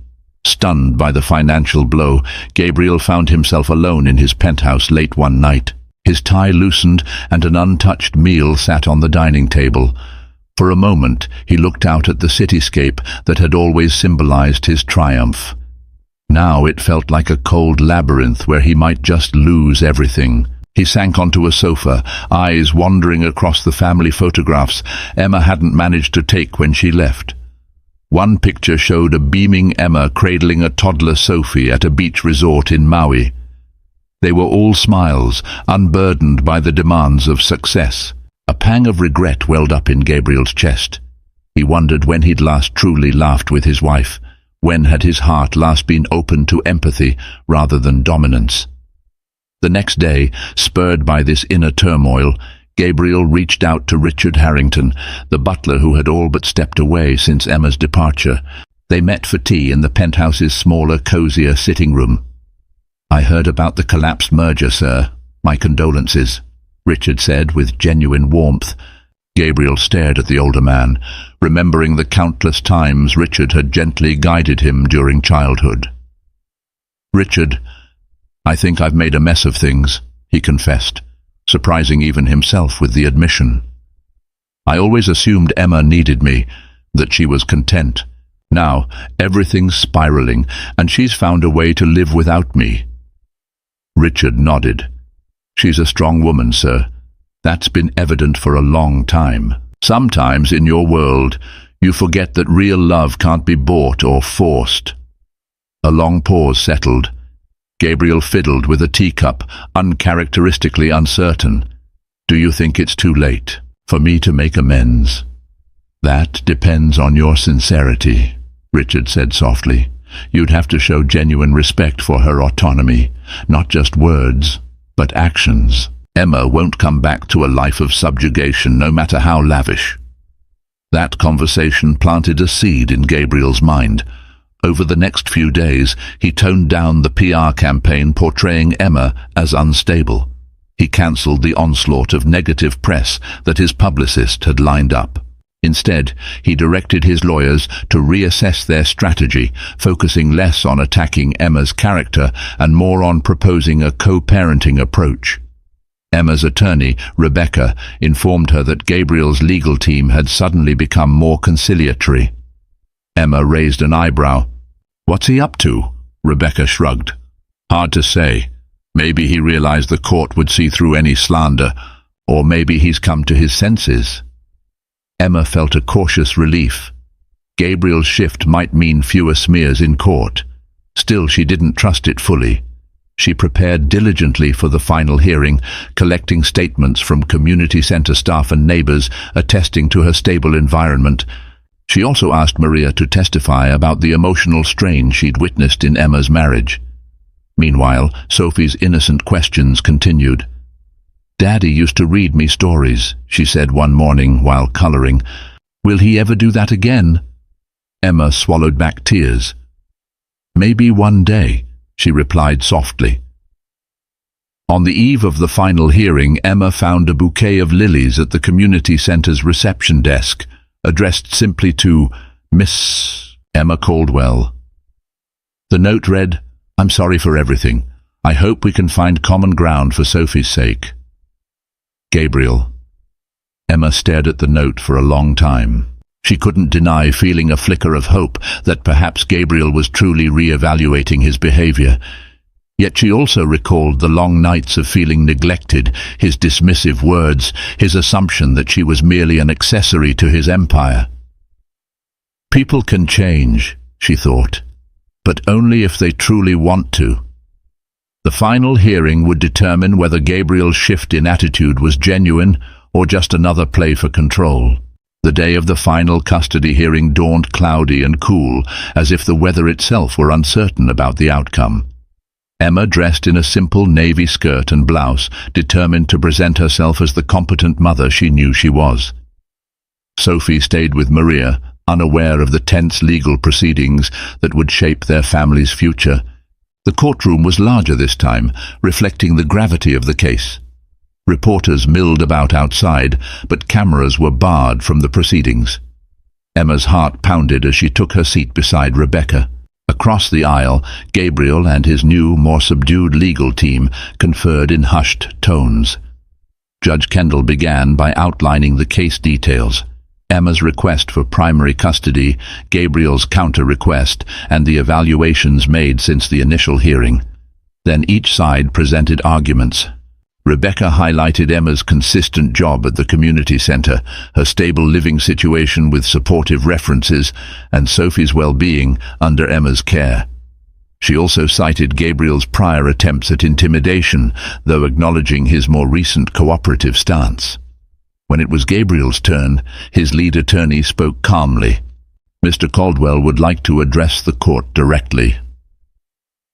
Stunned by the financial blow, Gabriel found himself alone in his penthouse late one night. His tie loosened and an untouched meal sat on the dining table. For a moment, he looked out at the cityscape that had always symbolized his triumph. Now it felt like a cold labyrinth where he might just lose everything. He sank onto a sofa, eyes wandering across the family photographs Emma hadn't managed to take when she left. One picture showed a beaming Emma cradling a toddler Sophie at a beach resort in Maui. They were all smiles, unburdened by the demands of success. A pang of regret welled up in Gabriel's chest. He wondered when he'd last truly laughed with his wife. When had his heart last been open to empathy rather than dominance? The next day, spurred by this inner turmoil, Gabriel reached out to Richard Harrington, the butler who had all but stepped away since Emma's departure. They met for tea in the penthouse's smaller, cozier sitting room. "I heard about the collapsed merger, sir. My condolences," Richard said with genuine warmth. Gabriel stared at the older man, remembering the countless times Richard had gently guided him during childhood. "Richard, I think I've made a mess of things," he confessed, surprising even himself with the admission. "I always assumed Emma needed me, that she was content. Now, everything's spiraling, and she's found a way to live without me." Richard nodded. "She's a strong woman, sir. That's been evident for a long time. Sometimes in your world, you forget that real love can't be bought or forced." A long pause settled. Gabriel fiddled with a teacup, uncharacteristically uncertain. "Do you think it's too late for me to make amends?" "That depends on your sincerity," Richard said softly. "You'd have to show genuine respect for her autonomy, not just words, but actions. Emma won't come back to a life of subjugation, no matter how lavish." That conversation planted a seed in Gabriel's mind. Over the next few days, he toned down the PR campaign portraying Emma as unstable. He cancelled the onslaught of negative press that his publicist had lined up. Instead, he directed his lawyers to reassess their strategy, focusing less on attacking Emma's character and more on proposing a co-parenting approach. Emma's attorney, Rebecca, informed her that Gabriel's legal team had suddenly become more conciliatory. Emma raised an eyebrow. "What's he up to?" Rebecca shrugged. "Hard to say. Maybe he realized the court would see through any slander, or maybe he's come to his senses." Emma felt a cautious relief. Gabriel's shift might mean fewer smears in court. Still, she didn't trust it fully. She prepared diligently for the final hearing, collecting statements from community center staff and neighbors attesting to her stable environment. She also asked Maria to testify about the emotional strain she'd witnessed in Emma's marriage. Meanwhile, Sophie's innocent questions continued. "Daddy used to read me stories," she said one morning while coloring. "Will he ever do that again?" Emma swallowed back tears. "Maybe one day," she replied softly. On the eve of the final hearing, Emma found a bouquet of lilies at the community center's reception desk, addressed simply to Miss Emma Caldwell. The note read, "I'm sorry for everything. I hope we can find common ground for Sophie's sake. Gabriel." Emma stared at the note for a long time. She couldn't deny feeling a flicker of hope that perhaps Gabriel was truly re-evaluating his behavior. Yet she also recalled the long nights of feeling neglected, his dismissive words, his assumption that she was merely an accessory to his empire. People can change, she thought, but only if they truly want to. The final hearing would determine whether Gabriel's shift in attitude was genuine or just another play for control. The day of the final custody hearing dawned cloudy and cool, as if the weather itself were uncertain about the outcome. Emma, dressed in a simple navy skirt and blouse, determined to present herself as the competent mother she knew she was. Sophie stayed with Maria, unaware of the tense legal proceedings that would shape their family's future. The courtroom was larger this time, reflecting the gravity of the case. Reporters milled about outside, but cameras were barred from the proceedings. Emma's heart pounded as she took her seat beside Rebecca. Across the aisle, Gabriel and his new, more subdued legal team conferred in hushed tones. Judge Kendall began by outlining the case details: Emma's request for primary custody, Gabriel's counter-request, and the evaluations made since the initial hearing. Then each side presented arguments. Rebecca highlighted Emma's consistent job at the community center, her stable living situation with supportive references, and Sophie's well-being under Emma's care. She also cited Gabriel's prior attempts at intimidation, though acknowledging his more recent cooperative stance. When it was Gabriel's turn, his lead attorney spoke calmly. "Mr. Caldwell would like to address the court directly."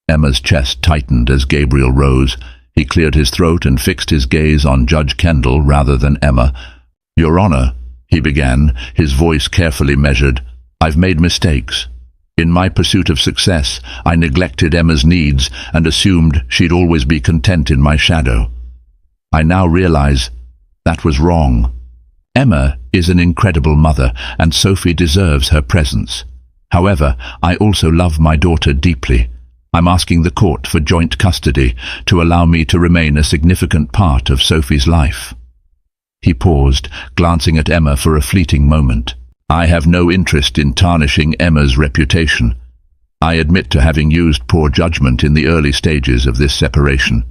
Emma's chest tightened as Gabriel rose. He cleared his throat and fixed his gaze on Judge Kendall rather than Emma. "Your Honor," he began, his voice carefully measured, "I've made mistakes. In my pursuit of success, I neglected Emma's needs and assumed she'd always be content in my shadow. I now realize that was wrong. Emma is an incredible mother, and Sophie deserves her presence. However, I also love my daughter deeply. I'm asking the court for joint custody to allow me to remain a significant part of Sophie's life." He paused, glancing at Emma for a fleeting moment. "I have no interest in tarnishing Emma's reputation. I admit to having used poor judgment in the early stages of this separation.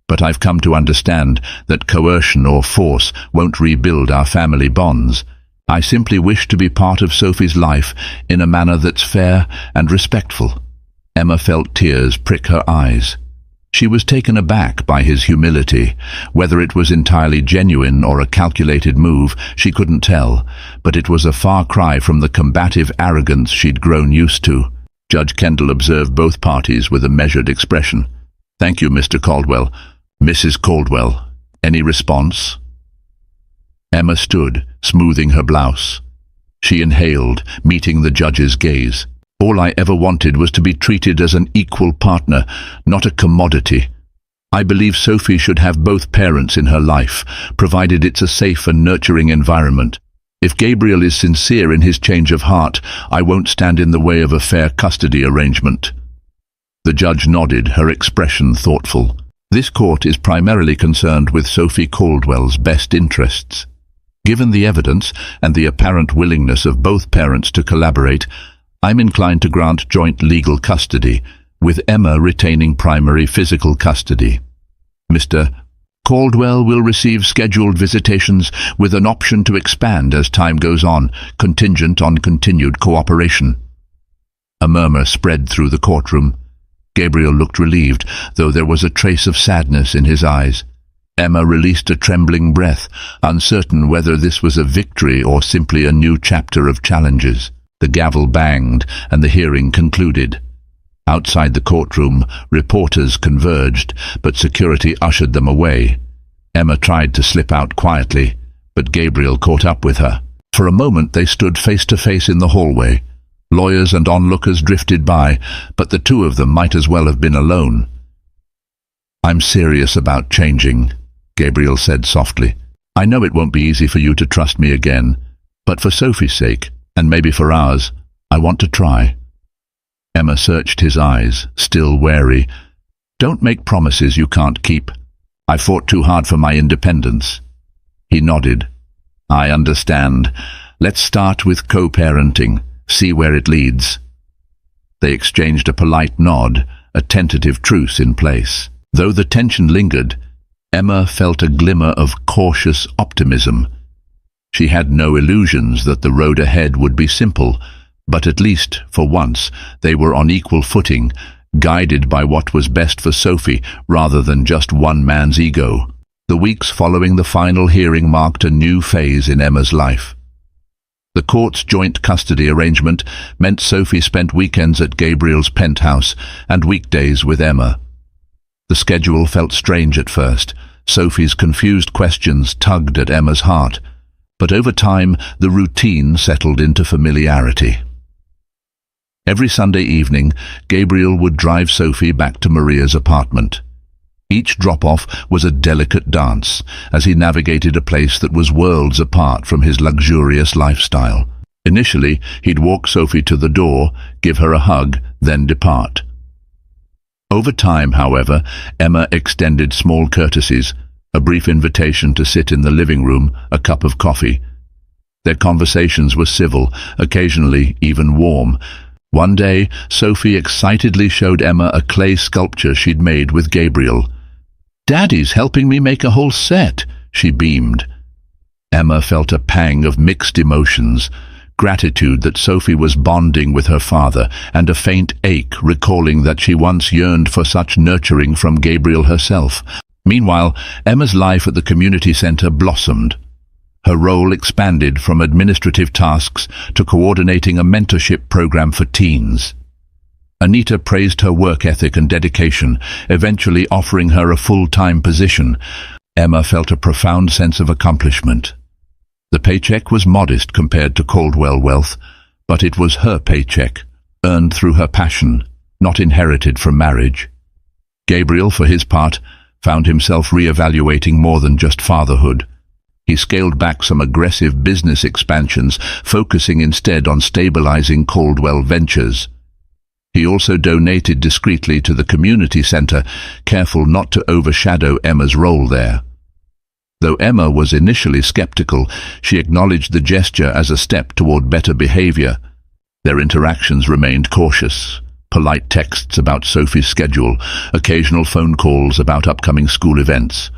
But I've come to understand that coercion or force won't rebuild our family bonds. I simply wish to be part of Sophie's life in a manner that's fair and respectful." Emma felt tears prick her eyes. She was taken aback by his humility. Whether it was entirely genuine or a calculated move, she couldn't tell, but it was a far cry from the combative arrogance she'd grown used to. Judge Kendall observed both parties with a measured expression. "Thank you, Mr. Caldwell. Mrs. Caldwell, any response?" Emma stood, smoothing her blouse. She inhaled, meeting the judge's gaze. "All I ever wanted was to be treated as an equal partner, not a commodity. I believe Sophie should have both parents in her life, provided it's a safe and nurturing environment. If Gabriel is sincere in his change of heart, I won't stand in the way of a fair custody arrangement." The judge nodded, her expression thoughtful. "This court is primarily concerned with Sophie Caldwell's best interests. Given the evidence and the apparent willingness of both parents to collaborate, I'm inclined to grant joint legal custody, with Emma retaining primary physical custody. Mr. Caldwell will receive scheduled visitations with an option to expand as time goes on, contingent on continued cooperation." A murmur spread through the courtroom. Gabriel looked relieved, though there was a trace of sadness in his eyes. Emma released a trembling breath, uncertain whether this was a victory or simply a new chapter of challenges. The gavel banged, and the hearing concluded. Outside the courtroom, reporters converged, but security ushered them away. Emma tried to slip out quietly, but Gabriel caught up with her. For a moment they stood face to face in the hallway. Lawyers and onlookers drifted by, but the two of them might as well have been alone. "I'm serious about changing," Gabriel said softly. "I know it won't be easy for you to trust me again, but for Sophie's sake, and maybe for ours, I want to try." Emma searched his eyes, still wary. "Don't make promises you can't keep. I fought too hard for my independence." He nodded. "I understand. Let's start with co-parenting, see where it leads." They exchanged a polite nod, a tentative truce in place. Though the tension lingered, Emma felt a glimmer of cautious optimism. She had no illusions that the road ahead would be simple, but at least, for once, they were on equal footing, guided by what was best for Sophie rather than just one man's ego. The weeks following the final hearing marked a new phase in Emma's life. The court's joint custody arrangement meant Sophie spent weekends at Gabriel's penthouse and weekdays with Emma. The schedule felt strange at first. Sophie's confused questions tugged at Emma's heart, but over time the routine settled into familiarity. Every Sunday evening, Gabriel would drive Sophie back to Maria's apartment. Each drop-off was a delicate dance, as he navigated a place that was worlds apart from his luxurious lifestyle. Initially, he'd walk Sophie to the door, give her a hug, then depart. Over time, however, Emma extended small courtesies, a brief invitation to sit in the living room, a cup of coffee. Their conversations were civil, occasionally even warm. One day, Sophie excitedly showed Emma a clay sculpture she'd made with Gabriel. "Daddy's helping me make a whole set," she beamed. Emma felt a pang of mixed emotions, gratitude that Sophie was bonding with her father, and a faint ache recalling that she once yearned for such nurturing from Gabriel herself. Meanwhile, Emma's life at the community centre blossomed. Her role expanded from administrative tasks to coordinating a mentorship program for teens. Anita praised her work ethic and dedication, eventually offering her a full-time position. Emma felt a profound sense of accomplishment. The paycheck was modest compared to Caldwell wealth, but it was her paycheck, earned through her passion, not inherited from marriage. Gabriel, for his part, found himself re-evaluating more than just fatherhood. He scaled back some aggressive business expansions, focusing instead on stabilizing Caldwell Ventures. He also donated discreetly to the community center, careful not to overshadow Emma's role there. Though Emma was initially skeptical, she acknowledged the gesture as a step toward better behavior. Their interactions remained cautious. Polite texts about Sophie's schedule, occasional phone calls about upcoming school events.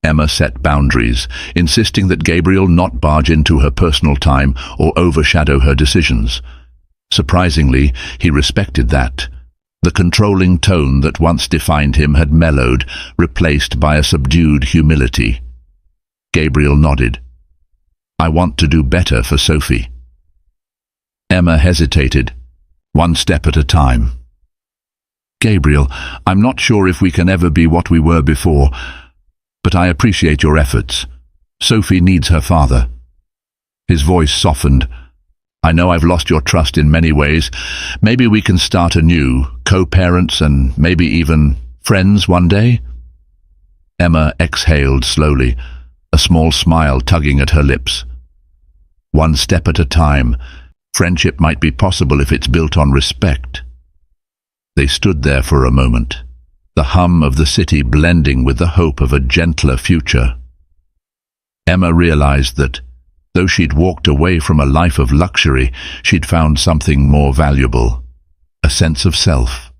Emma set boundaries, insisting that Gabriel not barge into her personal time or overshadow her decisions. Surprisingly, he respected that. The controlling tone that once defined him had mellowed, replaced by a subdued humility. Gabriel nodded. "I want to do better for Sophie." Emma hesitated, one step at a time. "Gabriel, I'm not sure if we can ever be what we were before, but I appreciate your efforts. Sophie needs her father." His voice softened. "I know I've lost your trust in many ways. Maybe we can start anew, co-parents and maybe even friends one day?" Emma exhaled slowly, a small smile tugging at her lips. One step at a time. Friendship might be possible if it's built on respect. They stood there for a moment, the hum of the city blending with the hope of a gentler future. Emma realized that, though she'd walked away from a life of luxury, she'd found something more valuable. A sense of self,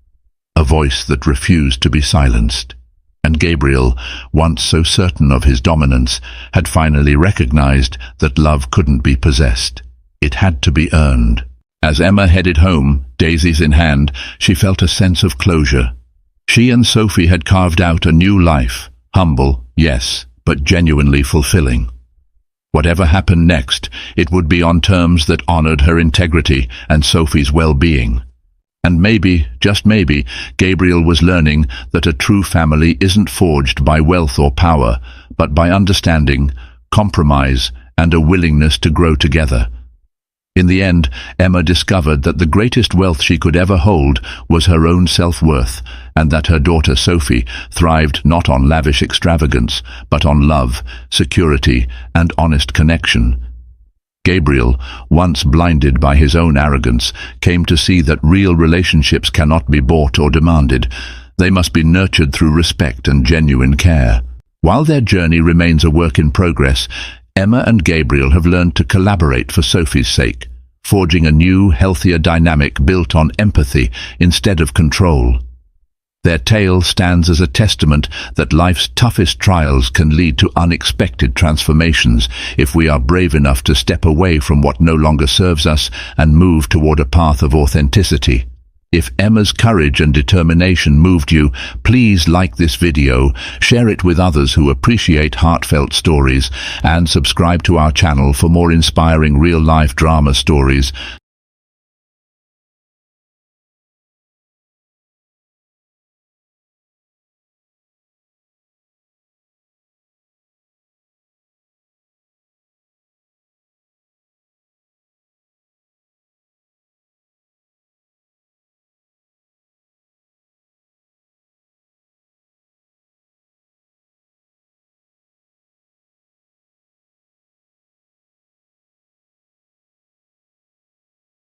a voice that refused to be silenced. And Gabriel, once so certain of his dominance, had finally recognized that love couldn't be possessed. It had to be earned. As Emma headed home, daisies in hand, she felt a sense of closure. She and Sophie had carved out a new life, humble, yes, but genuinely fulfilling. Whatever happened next, it would be on terms that honored her integrity and Sophie's well-being. And maybe, just maybe, Gabriel was learning that a true family isn't forged by wealth or power, but by understanding, compromise, and a willingness to grow together. In the end, Emma discovered that the greatest wealth she could ever hold was her own self-worth, and that her daughter Sophie thrived not on lavish extravagance, but on love, security, and honest connection. Gabriel, once blinded by his own arrogance, came to see that real relationships cannot be bought or demanded. They must be nurtured through respect and genuine care. While their journey remains a work in progress, Emma and Gabriel have learned to collaborate for Sophie's sake, forging a new, healthier dynamic built on empathy instead of control. Their tale stands as a testament that life's toughest trials can lead to unexpected transformations if we are brave enough to step away from what no longer serves us and move toward a path of authenticity. If Emma's courage and determination moved you, please like this video, share it with others who appreciate heartfelt stories, and subscribe to our channel for more inspiring real-life drama stories.